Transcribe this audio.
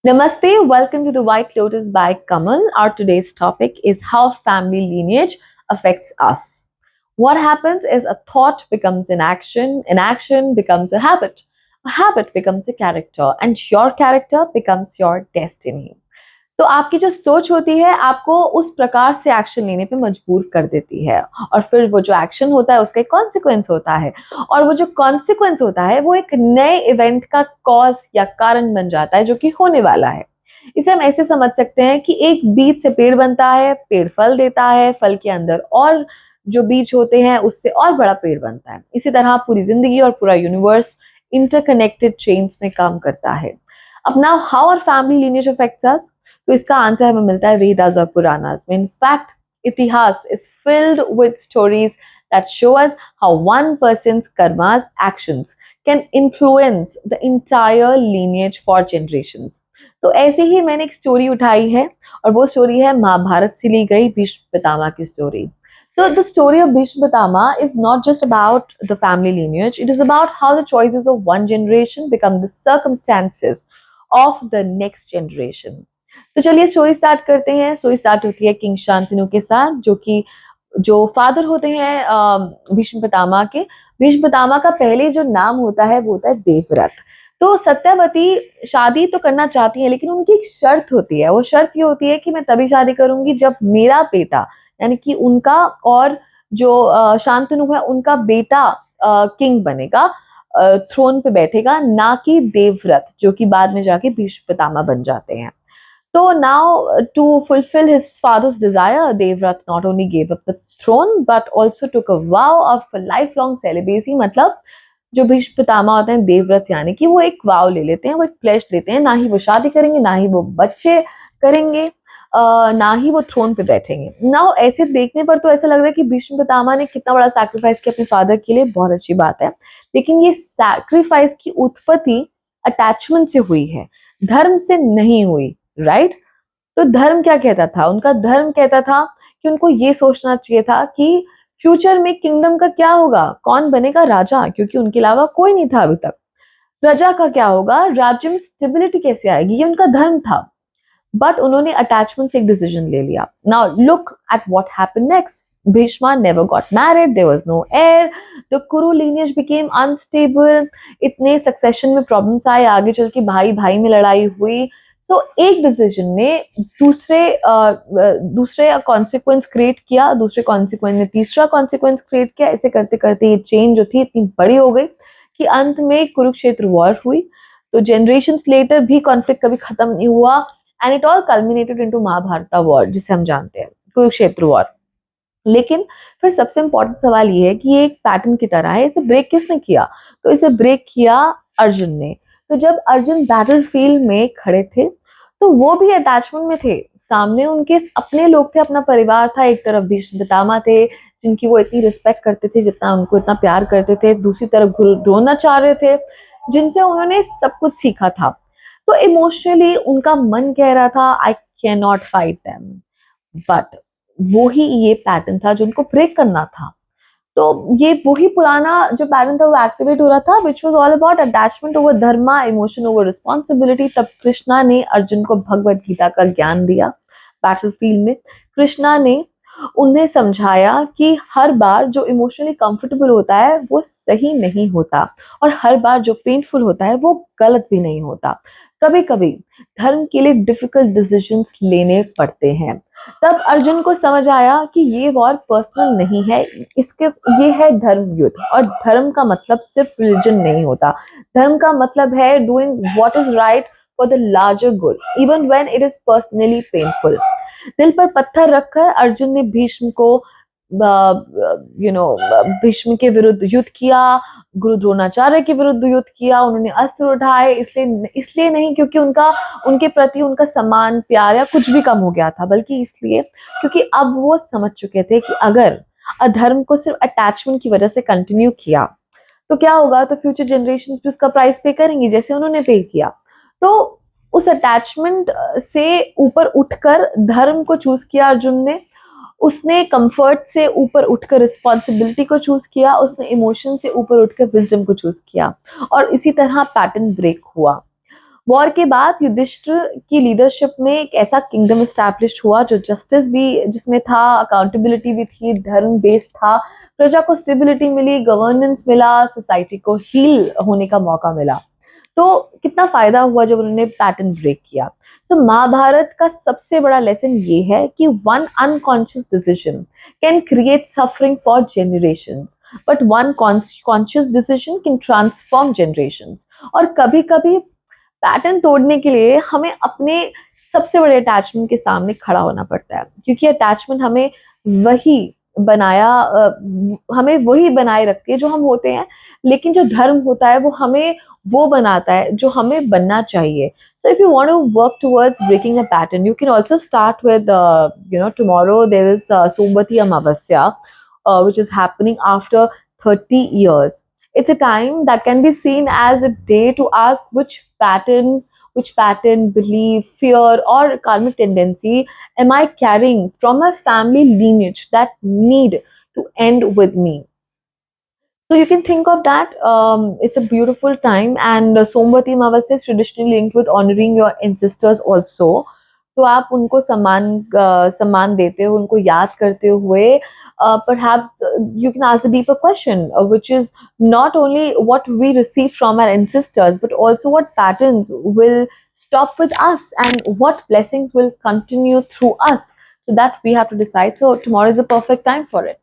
Namaste, welcome to the White Lotus by Kamal. Our today's topic is how family lineage affects us. What happens is a thought becomes an action becomes a habit becomes a character, and your character becomes your destiny. तो आपकी जो सोच होती है आपको उस प्रकार से एक्शन लेने पे मजबूर कर देती है और फिर वो जो एक्शन होता है उसका एक कॉन्सिक्वेंस होता है और वो जो कॉन्सिक्वेंस होता है वो एक नए इवेंट का कॉज या कारण बन जाता है जो कि होने वाला है। इसे हम ऐसे समझ सकते हैं कि एक बीज से पेड़ बनता है, पेड़ फल देता है, फल के अंदर और जो बीज होते हैं उससे और बड़ा पेड़ बनता है। इसी तरह पूरी जिंदगी और पूरा यूनिवर्स इंटरकनेक्टेड चेन्स में काम करता है। अब now how our family lineage affects us, तो इसका आंसर हमें मिलता है वेदास और पुराणास में। इनफैक्ट इतिहास is filled with stories that show us how one person's karma's actions can influence the entire lineage for generations। तो ऐसे ही मैंने एक स्टोरी उठाई है और वो स्टोरी है महाभारत से ली गई भीष्म पितामह की story. So the story of Bhishma Pitama is not just about the family lineage, it is about how the choices of one generation become the circumstances of the next generation। तो चलिए story start करते हैं। Story start होती है king Shantanu के साथ, जो father होते हैं भीष्म पितामह के। भीष्म पितामह का पहले जो नाम होता है वो होता है देवव्रत। तो सत्यवती शादी तो करना चाहती है लेकिन उनकी एक शर्त होती है। वो शर्त ये होती है कि मैं तभी शादी करूंगी जब मेरा बेटा यानी कि उनका और जो शांतनु है उनका बेटा किंग बनेगा, थ्रोन पे बैठेगा, ना कि देवव्रत जो कि बाद में जाके भीष्म पितामह बन जाते हैं। So now, to fulfill his father's desire, Devrat not only gave up the throne but also took a vow of a lifelong celibacy। मतलब जो भीष्म पितामह होते हैं देवव्रत यानी कि वो एक वाव ले लेते हैं, वो एक प्लेज लेते हैं, ना ही वो शादी करेंगे, ना ही वो बच्चे करेंगे, ना ही वो थ्रोन पे बैठेंगे। नाउ ऐसे देखने पर तो ऐसा लग रहा है कि भीष्म पितामह ने कितना बड़ा सैक्रिफाइस किया अपने फादर के लिए, बहुत अच्छी बात है। लेकिन ये सैक्रिफाइस की उत्पत्ति अटैचमेंट से हुई है, धर्म से नहीं हुई, राइट। तो धर्म क्या कहता था? उनका धर्म कहता था कि उनको ये सोचना चाहिए था कि फ्यूचर में किंगडम का क्या होगा, कौन बनेगा राजा, क्योंकि उनके अलावा कोई नहीं था अभी तक। प्रजा का क्या होगा, राज्य में स्टेबिलिटी कैसे आएगी, ये उनका धर्म था। बट उन्होंने अटैचमेंट से एक डिसीजन ले लिया। Now look at what happened next. Bhishma never got married, there was no heir, the Kuru lineage became unstable, इतने सक्सेशन में प्रॉब्लम्स आए, आगे चल के भाई भाई में लड़ाई हुई। सो एक डिसीजन ने दूसरे कॉन्सिक्वेंस क्रिएट किया, दूसरे कॉन्सिक्वेंस ने तीसरा कॉन्सिक्वेंस क्रिएट किया। ऐसे करते करते ये चेन जो थी इतनी बड़ी हो गई कि अंत में कुरुक्षेत्र वॉर हुई। तो जनरेशंस लेटर भी कॉन्फ्लिक्ट कभी खत्म नहीं हुआ and it all culminated into Mahabharata war जिसे हम जानते हैं, कुरुक्षेत्र वॉर। लेकिन फिर सबसे इंपॉर्टेंट सवाल ये है कि ये एक पैटर्न की तरह है, इसे ब्रेक किसने किया? तो इसे ब्रेक किया अर्जुन ने। तो जब अर्जुन बैटलफील्ड में खड़े थे तो वो भी अटैचमेंट में थे, सामने उनके अपने लोग थे, अपना परिवार था। एक तरफ भीष्म पितामह थे जिनकी वो इतनी रिस्पेक्ट करते थे, जितना उनको इतना प्यार करते थे। दूसरी तरफ गुरु द्रोणाचार्य थे जिनसे उन्होंने सब कुछ सीखा था। तो इमोशनली उनका मन कह रहा था I can not fight them, but वो ही ये पैटर्न था जो उनको ब्रेक करना था। तो ये वही पुराना जो पैटर्न था वो एक्टिवेट हो रहा था, which was all about attachment over Dharma, emotion over responsibility. तब कृष्णा ने अर्जुन को भगवत गीता का ज्ञान दिया बैटलफील्ड में। कृष्णा ने उन्हें समझाया कि हर बार जो इमोशनली कंफर्टेबल होता है वो सही नहीं होता और हर बार जो पेनफुल होता है वो गलत भी नहीं होता। कभी कभी धर्म के लिए डिफिकल्ट डिसीजंस लेने पड़ते हैं। तब अर्जुन को समझ आया कि ये वॉर पर्सनल नहीं है, इसके ये है धर्म युद्ध। और धर्म का मतलब सिर्फ रिलीजन नहीं होता, धर्म का मतलब है doing what is right for the larger good even when it is personally painful. दिल पर पत्थर रखकर अर्जुन ने भीष्म को भीष्म के विरुद्ध युद्ध किया, गुरु द्रोणाचार्य के विरुद्ध युद्ध किया। उन्होंने अस्त्र उठाए, इसलिए नहीं क्योंकि उनके प्रति उनका सम्मान, प्यार या कुछ भी कम हो गया था, बल्कि इसलिए क्योंकि अब वो समझ चुके थे कि अगर अधर्म को सिर्फ अटैचमेंट की वजह से कंटिन्यू किया तो क्या होगा, तो फ्यूचर जनरेशन भी उसका प्राइस पे करेंगी जैसे उन्होंने पे किया। तो उस अटैचमेंट से ऊपर उठकर धर्म को चूज किया अर्जुन ने। उसने कंफर्ट से ऊपर उठकर रिस्पॉन्सिबिलिटी को चूज किया, उसने इमोशन से ऊपर उठकर विजडम को चूज किया और इसी तरह पैटर्न ब्रेक हुआ। वॉर के बाद युधिष्ठिर की लीडरशिप में एक ऐसा किंगडम एस्टैब्लिश हुआ जो जस्टिस भी जिसमें था, अकाउंटेबिलिटी भी थी, धर्म बेस्ड था, प्रजा को स्टेबिलिटी मिली, गवर्नेंस मिला, सोसाइटी को हील होने का मौका मिला। तो कितना फायदा हुआ जब उन्होंने पैटर्न ब्रेक किया। सो महाभारत का सबसे बड़ा लेसन ये है कि one unconscious decision can create suffering for generations, but one conscious decision can transform generations. और कभी कभी पैटर्न तोड़ने के लिए हमें अपने सबसे बड़े अटैचमेंट के सामने खड़ा होना पड़ता है, क्योंकि अटैचमेंट वही हमें वही बनाए रखती है जो हम होते हैं, लेकिन जो धर्म होता है वो हमें वो बनाता है जो हमें बनना चाहिए। So if you want to work towards breaking a pattern, you can also start with tomorrow there is Somvati Amavasya, which is happening after 30 years. It's a time that can be seen as a day to ask which pattern, belief, fear, or karmic tendency am I carrying from my family lineage that need to end with me. So you can think of that. It's a beautiful time, and Somvati Amavasya is traditionally linked with honoring your ancestors also. तो आप उनको सम्मान देते हो, उनको याद करते हुए, perhaps you can ask a deeper question, which is not only what we receive from our ancestors, but also what patterns will stop with us and what blessings will continue through us. So that we have to decide. So tomorrow is a perfect time for it.